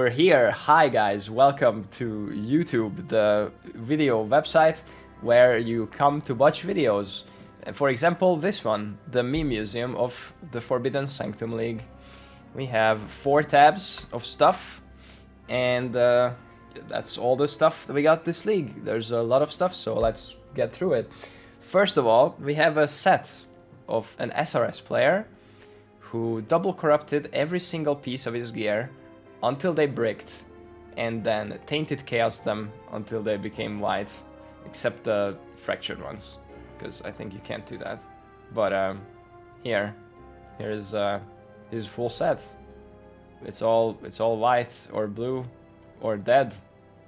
we're here. Hi guys, welcome to YouTube, the video website where you come to watch videos. For example, this one, the meme museum of the Forbidden Sanctum League. We have 4 tabs of stuff, and that's all the stuff that we got this league. There's a lot of stuff, so let's get through it. First of all, we have a set of an SRS player who double corrupted every single piece of his gear until they bricked, and then tainted chaos them until they became white, except the fractured ones, because I think you can't do that. But here's his full set. It's all white or blue or dead,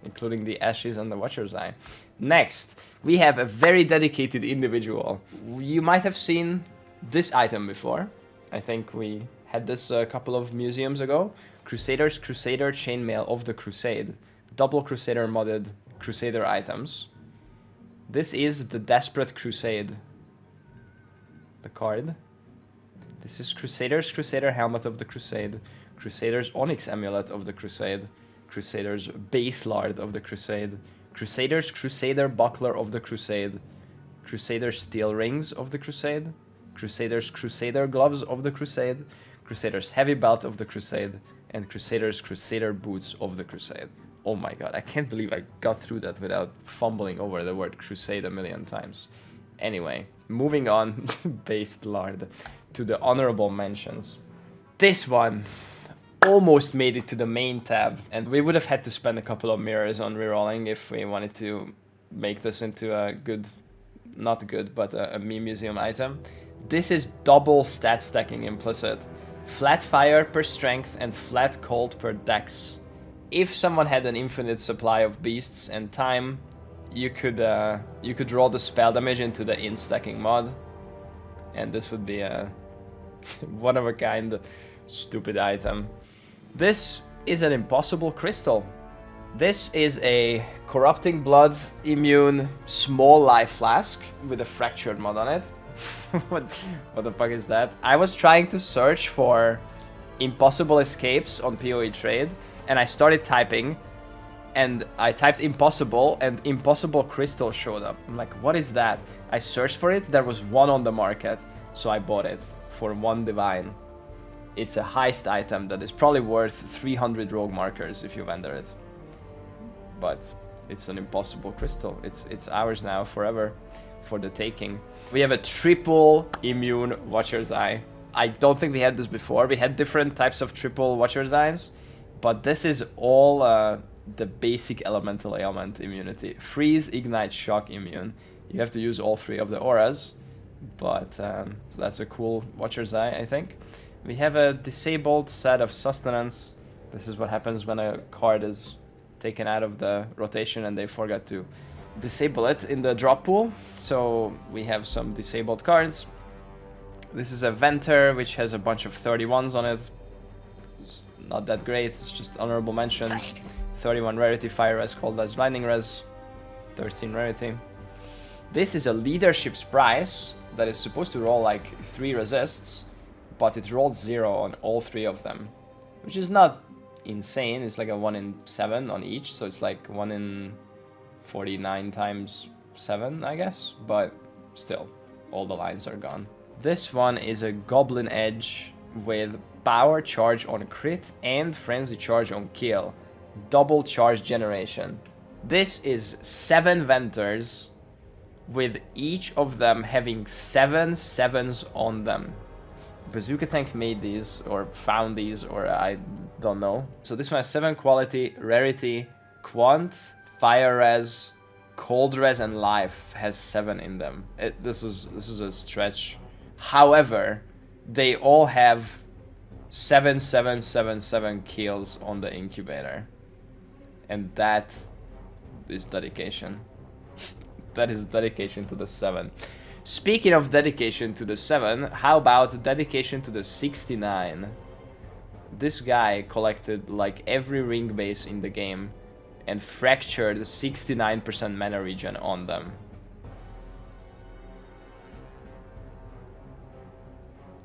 including the ashes and the Watcher's Eye. Next, we have a very dedicated individual. You might have seen this item before. I think we had this a couple of museums ago. Crusader's Crusader Chainmail of the Crusade. Double Crusader modded Crusader items. This is the Desperate Crusade. The card. This is Crusader's Crusader Helmet of the Crusade. Crusader's Onyx Amulet of the Crusade. Crusader's Base Lard of the Crusade. Crusader's Crusader Buckler of the Crusade. Crusader's Steel Rings of the Crusade. Crusader's Crusader Gloves of the Crusade. Crusader's Heavy Belt of the Crusade. And Crusader's Crusader Boots of the Crusade. Oh my god, I can't believe I got through that without fumbling over the word Crusade a million times. Anyway, moving on, Based Lard, to the honorable mentions. This one almost made it to the main tab, and we would have had to spend a couple of mirrors on rerolling if we wanted to make this into a good, not good, but a meme museum item. This is double stat stacking Implicit. Flat fire per strength and flat cold per dex. If someone had an infinite supply of beasts and time, you could roll the spell damage into the in-stacking mod, and this would be a one-of-a-kind stupid item. This is an impossible crystal. This is a corrupting blood immune small life flask with a fractured mod on it. what the fuck is that? I was trying to search for impossible escapes on PoE trade, and I started typing, and I typed impossible, and impossible crystal showed up. I'm like, what is that? I searched for it, there was one on the market, so I bought it for 1 divine. It's a heist item that is probably worth 300 rogue markers if you vendor it. But it's an impossible crystal. It's ours now forever for the taking. We have a triple immune Watcher's Eye. I don't think we had this before. We had different types of triple Watcher's Eyes, but this is all the basic elemental ailment immunity. Freeze, Ignite, Shock, Immune. You have to use all 3 of the auras, but so that's a cool Watcher's Eye, I think. We have a disabled set of Sustenance. This is what happens when a card is taken out of the rotation and they forgot to disable it in the drop pool. So we have some disabled cards. This is a Venter, which has a bunch of 31s on it. It's not that great, it's just honorable mention. 31 rarity, Fire Res, Cold Res, Blinding Res, 13 rarity. This is a Leadership's Prize that is supposed to roll like 3 resists, but it rolled 0 on all 3 of them, which is not insane. It's like a 1 in 7 on each, so it's like 1 in 49 times 7, I guess, but still, all the lines are gone. This one is a Goblin Edge with Power Charge on crit and Frenzy Charge on kill. Double charge generation. This is 7 Venters with each of them having 7 7s on them. Bazooka Tank made these, or found these, or I don't know. So this one has 7 quality, rarity, quant, fire res, cold res, and life has 7 in them. This is a stretch. However, they all have 7 7 7 7 kills on the incubator, and that is dedication. That is dedication to the 7. Speaking of dedication to the 7, how about dedication to the 69? This guy collected like every ring base in the game and fractured 69% mana regen on them.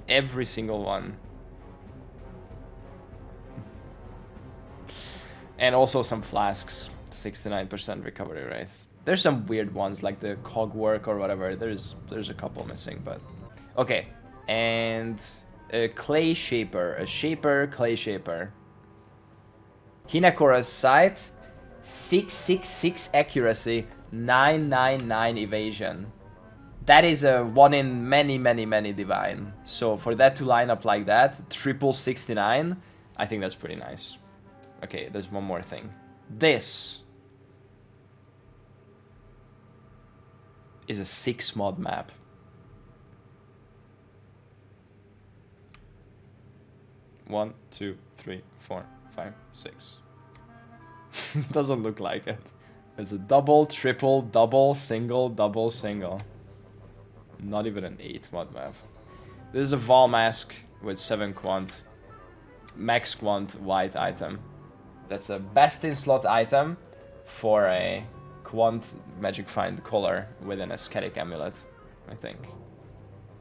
Every single one. And also some flasks, 69% recovery rate. There's some weird ones like the cogwork or whatever. There's a couple missing, but okay. And a clay shaper, clay shaper. Hinakora's sight, 666 accuracy, 999 evasion. That is a one in many divine. So for that to line up like that, triple 69, I think that's pretty nice. Okay, there's one more thing. This is a 6 mod map. One, two, three, 4, 5, 6. Doesn't look like it. There's a double, triple, double, single, double, single. Not even an 8 mod map. This is a Vol mask with 7 quant. Max quant white item. That's a best in slot item for a quant magic find color with an ascetic amulet, I think.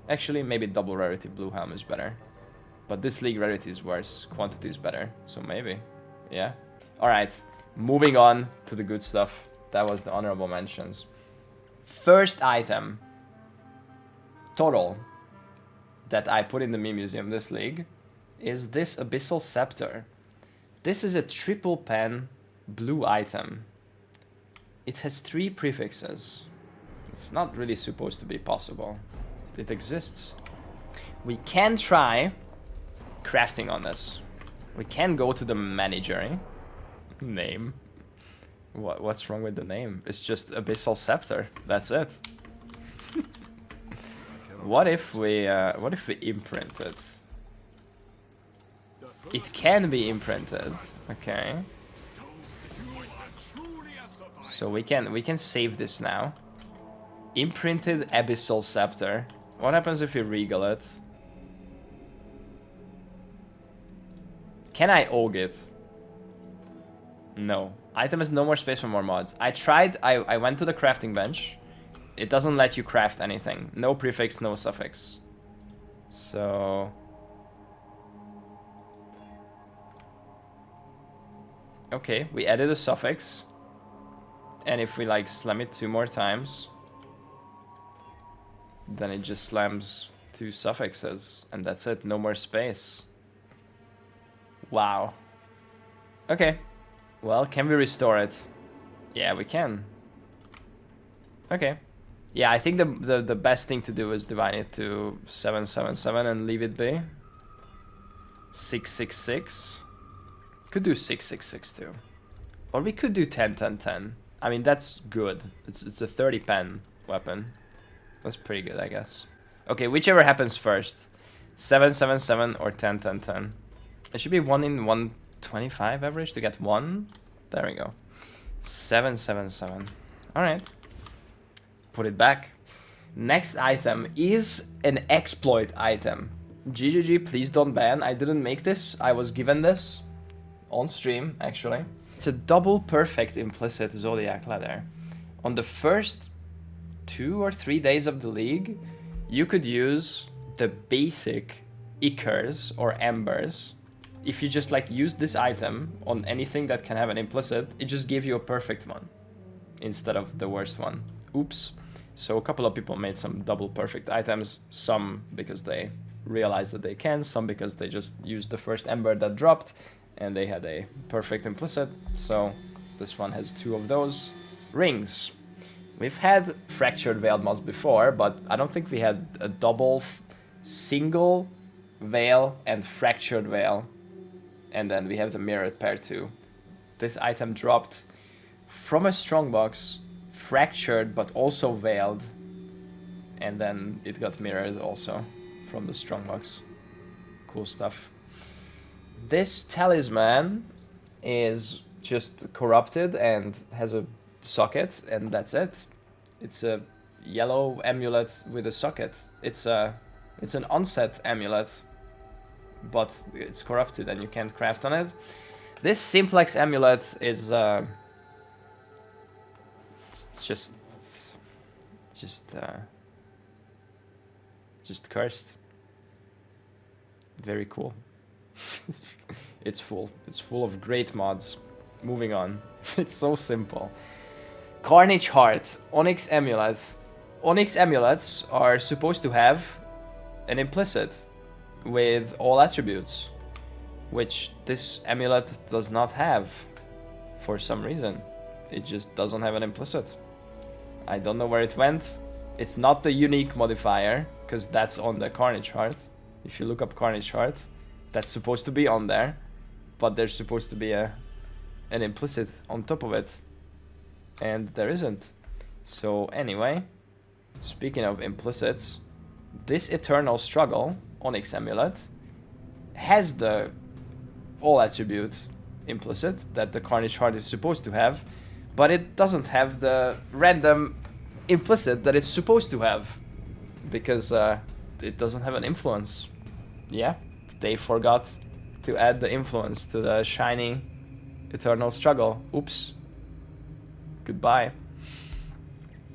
Actually, maybe double rarity blue helm is better. But this league rarity is worse, quantity is better, so maybe. Yeah. Alright, moving on to the good stuff. That was the honorable mentions. First item total that I put in the meme museum this league is this Abyssal Scepter. This is a triple pen blue item. It has 3 prefixes. It's not really supposed to be possible. It exists. We can try crafting on this. We can go to the manager. Name. What's wrong with the name? It's just Abyssal Scepter. That's it. What if we imprint it? It can be imprinted. Okay. So we can save this now. Imprinted Abyssal Scepter. What happens if we regal it? Can I OG it? No. Item has no more space for more mods. I tried, I went to the crafting bench. It doesn't let you craft anything. No prefix, no suffix. So... okay, we added a suffix. And if we like slam it 2 more times, then it just slams 2 suffixes. And that's it, no more space. Wow. Okay. Well, can we restore it? Yeah, we can. Okay. Yeah, I think the best thing to do is divide it to 777 and leave it be. 666. Could do 666 too. Or we could do 10 10 10. I mean, that's good. It's a 30 pen weapon. That's pretty good, I guess. Okay, whichever happens first. 777 or 10 10 10. It should be 1 in 125 average to get 1. There we go. 777. Alright. Put it back. Next item is an exploit item. GGG, please don't ban. I didn't make this. I was given this on stream, actually. It's a double perfect implicit Zodiac leather. On the first 2 or 3 days of the league, you could use the basic Ichors or Embers. If you just like use this item on anything that can have an implicit, it just gives you a perfect one instead of the worst one. Oops. So a couple of people made some double perfect items, some because they realized that they can, some because they just used the first Ember that dropped and they had a perfect implicit. So this one has 2 of those. Rings. We've had fractured veiled mods before, but I don't think we had a double single veil and fractured veil. And then we have the mirrored pair too. This item dropped from a strongbox, fractured but also veiled. And then it got mirrored also from the strongbox. Cool stuff. This talisman is just corrupted and has a socket, and that's it. It's a yellow amulet with a socket. It's an onset amulet, but it's corrupted and you can't craft on it. This simplex amulet is just cursed. Very cool. It's full of great mods. moving on. It's so simple. Carnage Heart, Onyx Amulets. Onyx Amulets are supposed to have an implicit with all attributes, which this amulet does not have for some reason. It just doesn't have an implicit. I don't know where it went. It's not the unique modifier, because that's on the Carnage Heart. If you look up Carnage Heart, that's supposed to be on there, but there's supposed to be an implicit on top of it, and there isn't. So anyway, speaking of implicits, this Eternal Struggle, Onyx Amulet, has the all attribute implicit that the Carnage Heart is supposed to have, but it doesn't have the random implicit that it's supposed to have, because it doesn't have an influence. Yeah, they forgot to add the influence to the shiny Eternal Struggle. Oops. Goodbye.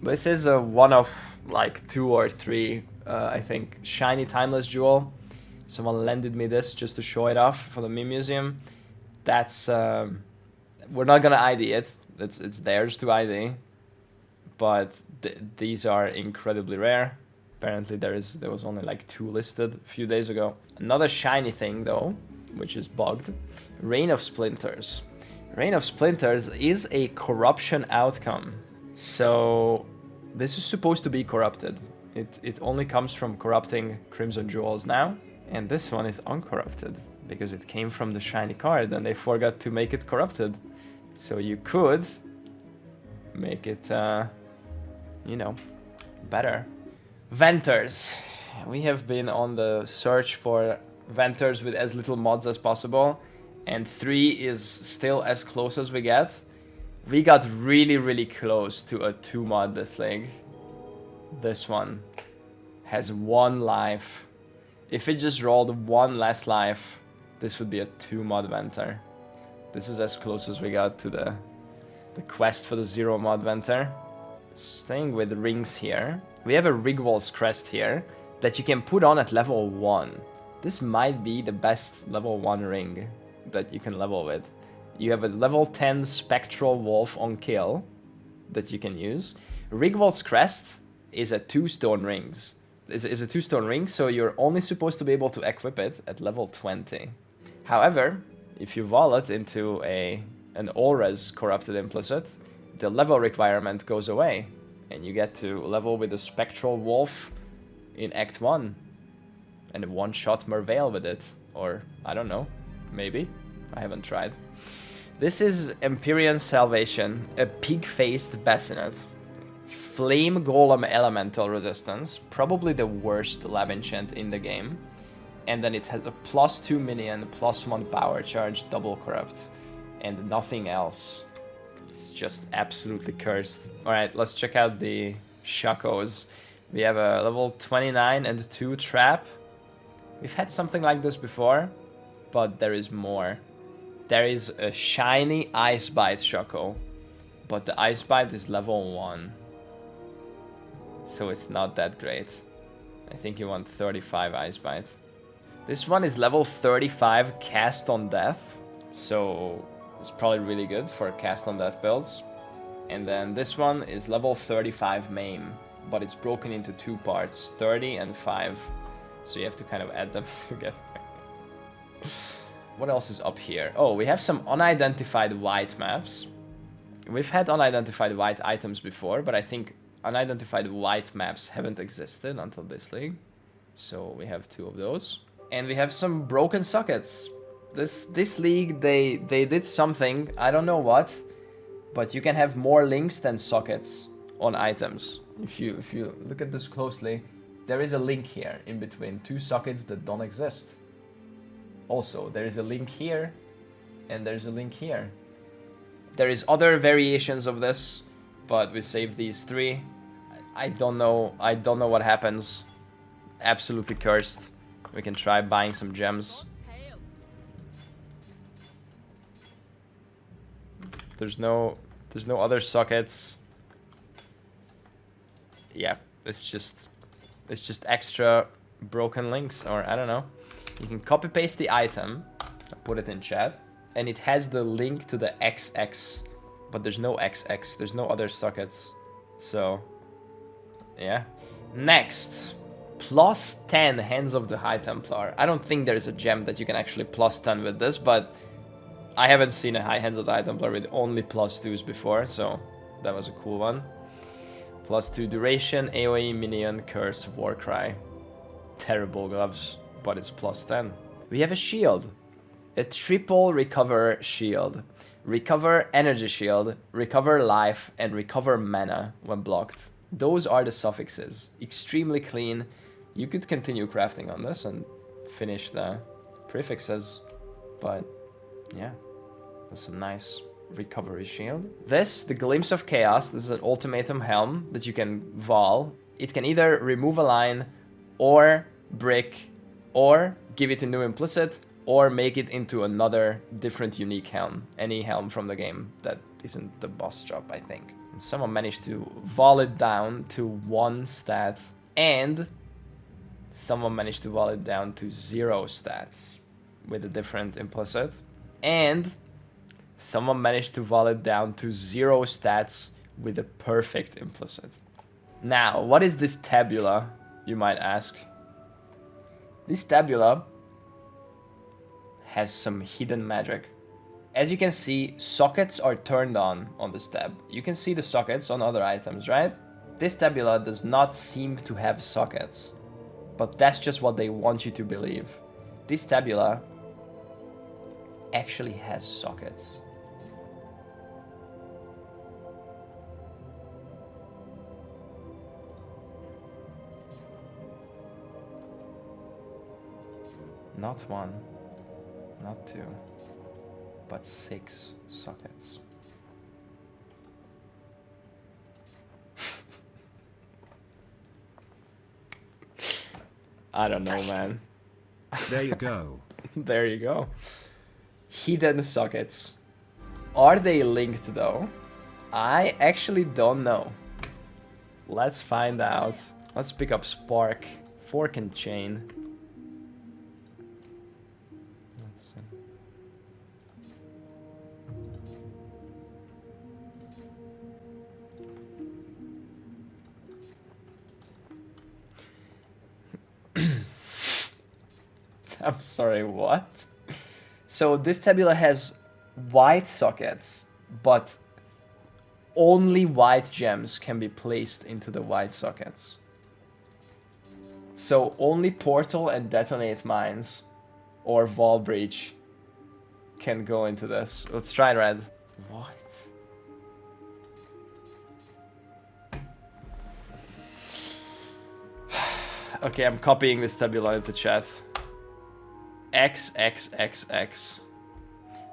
This is a one of like 2 or 3, I think, shiny Timeless Jewel. Someone lended me this just to show it off for the meme museum. That's we're not gonna ID it. It's theirs to ID, but these are incredibly rare. Apparently there was only like 2 listed a few days ago. Another shiny thing though, which is bugged, Rain of Splinters. Rain of Splinters is a corruption outcome. So this is supposed to be corrupted. It only comes from corrupting Crimson Jewels now, and this one is uncorrupted because it came from the shiny card and they forgot to make it corrupted. So you could make it, you know, better. Venters. We have been on the search for Venters with as little mods as possible, and 3 is still as close as we get. We got really close to a 2 mod this league. This one has 1 life. If it just rolled 1 less life, this would be a 2 mod Venter. This is as close as we got to the quest for the 0 mod Venter. Staying with rings here, we have a Rigwall's Crest here that you can put on at level 1. This might be the best level 1 ring that you can level with. You have a level 10 Spectral Wolf on kill that you can use. Rigwall's Crest is a 2-stone rings. Is a 2-stone ring, so you're only supposed to be able to equip it at level 20. However, if you wallet into an all-res corrupted implicit, the level requirement goes away, and you get to level with the Spectral Wolf in Act 1, and one-shot Merveil with it, or I don't know, maybe, I haven't tried. This is Empyrean Salvation, a pig-faced bassinet. Flame Golem Elemental Resistance, probably the worst lab enchant in the game. And then it has a +2 minion, +1 power charge, double corrupt, and nothing else. It's just absolutely cursed. Alright, let's check out the Shakos. We have a level 29 and 2 trap. We've had something like this before, but there is more. There is a shiny Ice Bite Shako, but the Ice Bite is level 1. So it's not that great. I think you want 35 Ice Bites. This one is level 35 Cast on Death, so it's probably really good for Cast on Death builds. And then this one is level 35 Maim, but it's broken into 2 parts, 30 and 5. So you have to kind of add them together. What else is up here? Oh, we have some unidentified white maps. We've had unidentified white items before, but I think unidentified white maps haven't existed until this league. So we have 2 of those. And we have some broken sockets. This league, they did something, I don't know what, but you can have more links than sockets on items. If you look at this closely, there is a link here in between 2 sockets that don't exist. Also, there is a link here, and there's a link here. There is other variations of this, but we saved these 3. I don't know what happens. Absolutely cursed. We can try buying some gems. There's no other sockets. Yeah, it's just extra broken links, or I don't know. You can copy paste the item, put it in chat, and it has the link to the XX, but there's no XX, there's no other sockets. So, yeah. Next, plus 10 Hands of the High Templar. I don't think there's a gem that you can actually plus 10 with this, but I haven't seen a Hands of the High Templar with only plus 2s before, so that was a cool one. Plus 2 duration, AoE, minion, curse, warcry. Terrible gloves, but it's plus 10. We have a shield. A triple recover shield. Recover energy shield, recover life, and recover mana when blocked. Those are the suffixes. Extremely clean. You could continue crafting on this and finish the prefixes, but yeah, that's a nice recovery shield. This, the Glimpse of Chaos, this is an ultimatum helm that you can vol. It can either remove a line, or brick, or give it a new implicit, or make it into another different unique helm. Any helm from the game that isn't the boss drop, I think. And someone managed to vol it down to 1 stat, and someone managed to vol it down to 0 stats with a different implicit, and someone managed to vol it down to 0 stats with a perfect implicit. Now, what is this Tabula, you might ask? This Tabula has some hidden magic. As you can see, sockets are turned on this tab. You can see the sockets on other items, right? This Tabula does not seem to have sockets, but that's just what they want you to believe. This Tabula actually has sockets. Not 1, not 2, but 6 sockets. I don't know, man. There you go. There you go. Hidden sockets. Are they linked though? I actually don't know. Let's find out. Let's pick up Spark, Fork and Chain. Let's see. I'm sorry, what? So this Tabula has white sockets, but only white gems can be placed into the white sockets. So only Portal and Detonate Mines or Wall Breach can go into this. Let's try red. What? Okay, I'm copying this Tabula into chat. XXXX.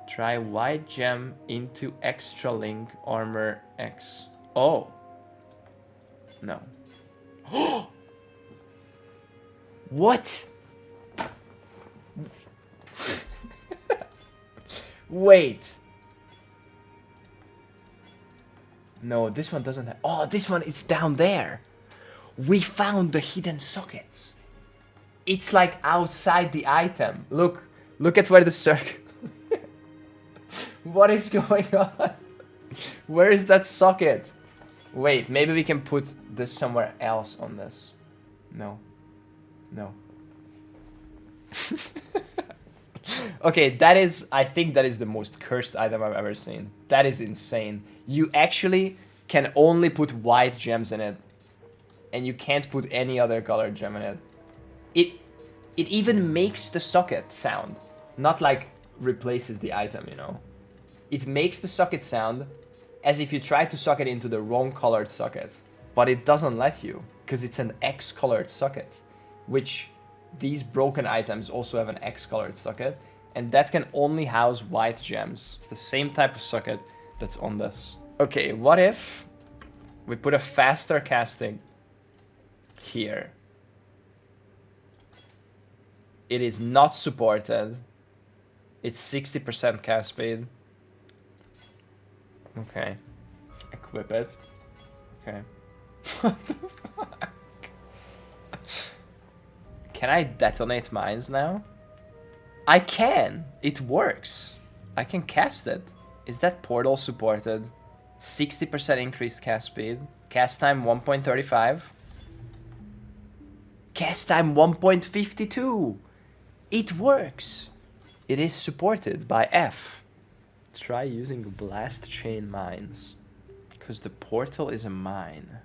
Try white gem into extra link armor X. Oh. No. What? Wait. No, this one doesn't have... Oh, this one is down there. We found the hidden sockets. It's like outside the item. Look at where the circle... What is going on? Where is that socket? Wait, maybe we can put this somewhere else on this. No. No. Okay, that is... I think that is the most cursed item I've ever seen. That is insane. You actually can only put white gems in it. And you can't put any other colored gem in it. It even makes the socket sound. Not like replaces the item, you know. It makes the socket sound as if you try to socket into the wrong colored socket. But it doesn't let you, because it's an X colored socket. Which these broken items also have an X colored socket. And that can only house white gems. It's the same type of socket that's on this. Okay, what if we put a faster casting here? It is not supported. It's 60% cast speed. Okay. Equip it. Okay. What the fuck? Can I detonate mines now? I can. It works. I can cast it. Is that portal supported? 60% increased cast speed. Cast time 1.35. Cast time 1.52. It works. It is supported by F. Try using blast chain mines. Because the portal is a mine.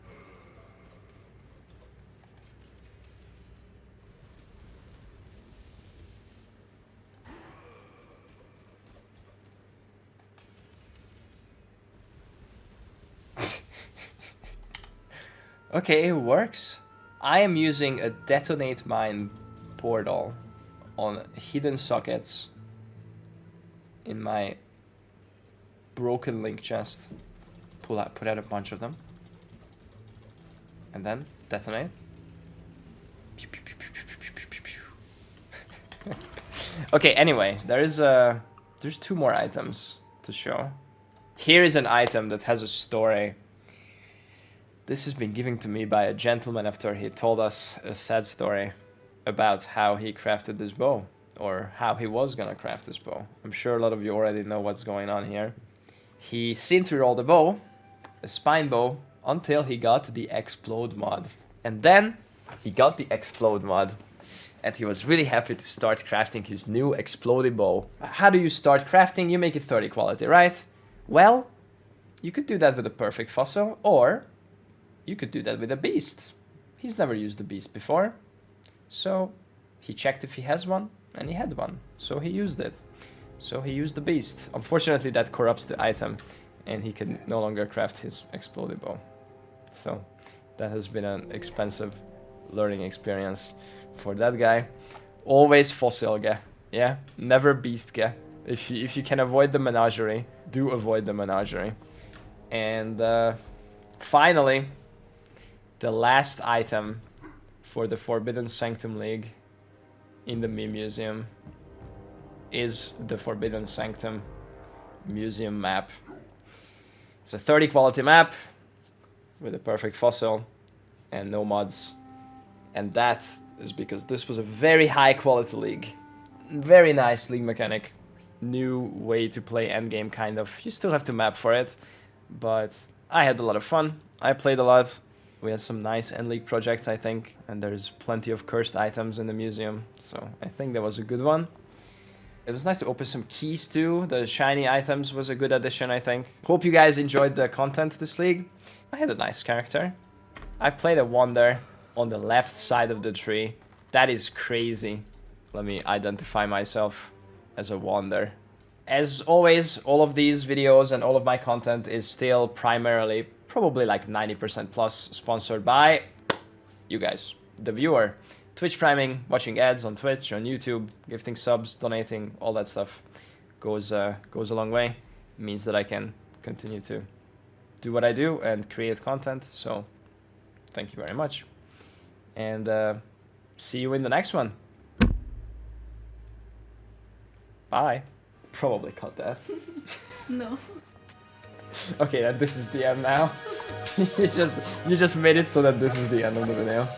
Okay, it works. I am using a detonate mine portal on hidden sockets in my broken link chest. Put out a bunch of them. And then detonate. Okay, anyway, there's 2 more items to show. Here is an item that has a story. This has been given to me by a gentleman after he told us a sad story about how he crafted this bow, or how he was gonna craft this bow. I'm sure a lot of you already know what's going on here. He synth rerolled the bow, a spine bow, until he got the explode mod. And then he got the explode mod, and he was really happy to start crafting his new exploded bow. How do you start crafting? You make it 30 quality, right? Well, you could do that with a perfect fossil, or you could do that with a beast. He's never used a beast before, so he checked if he has one, and he had one, so he used it. So he used the beast. Unfortunately, that corrupts the item, and he can no longer craft his exploded bow. So that has been an expensive learning experience for that guy. Always fossil ge, yeah? Never beast ge. If you can avoid the menagerie, do avoid the menagerie. And finally, the last item for the Forbidden Sanctum League in the meme museum is the Forbidden Sanctum museum map. It's a 30 quality map with a perfect fossil and no mods. And that is because this was a very high quality league. Very nice league mechanic. New way to play endgame, kind of. You still have to map for it, but I had a lot of fun. I played a lot. We had some nice end league projects, I think, and there's plenty of cursed items in the museum, so I think that was a good one. It was nice to open some keys too. The shiny items was a good addition, I think. Hope you guys enjoyed the content this league. I had a nice character. I played a Wander on the left side of the tree. That is crazy. Let me identify myself as a Wander. As always, all of these videos and all of my content is still primarily, probably like 90% plus, sponsored by you guys, the viewer. Twitch priming, watching ads on Twitch, on YouTube, gifting subs, donating, all that stuff goes a long way. It means that I can continue to do what I do and create content. So thank you very much. And see you in the next one. Bye. Probably cut that. No. Okay, this is the end now. you just made it so that this is the end of the video.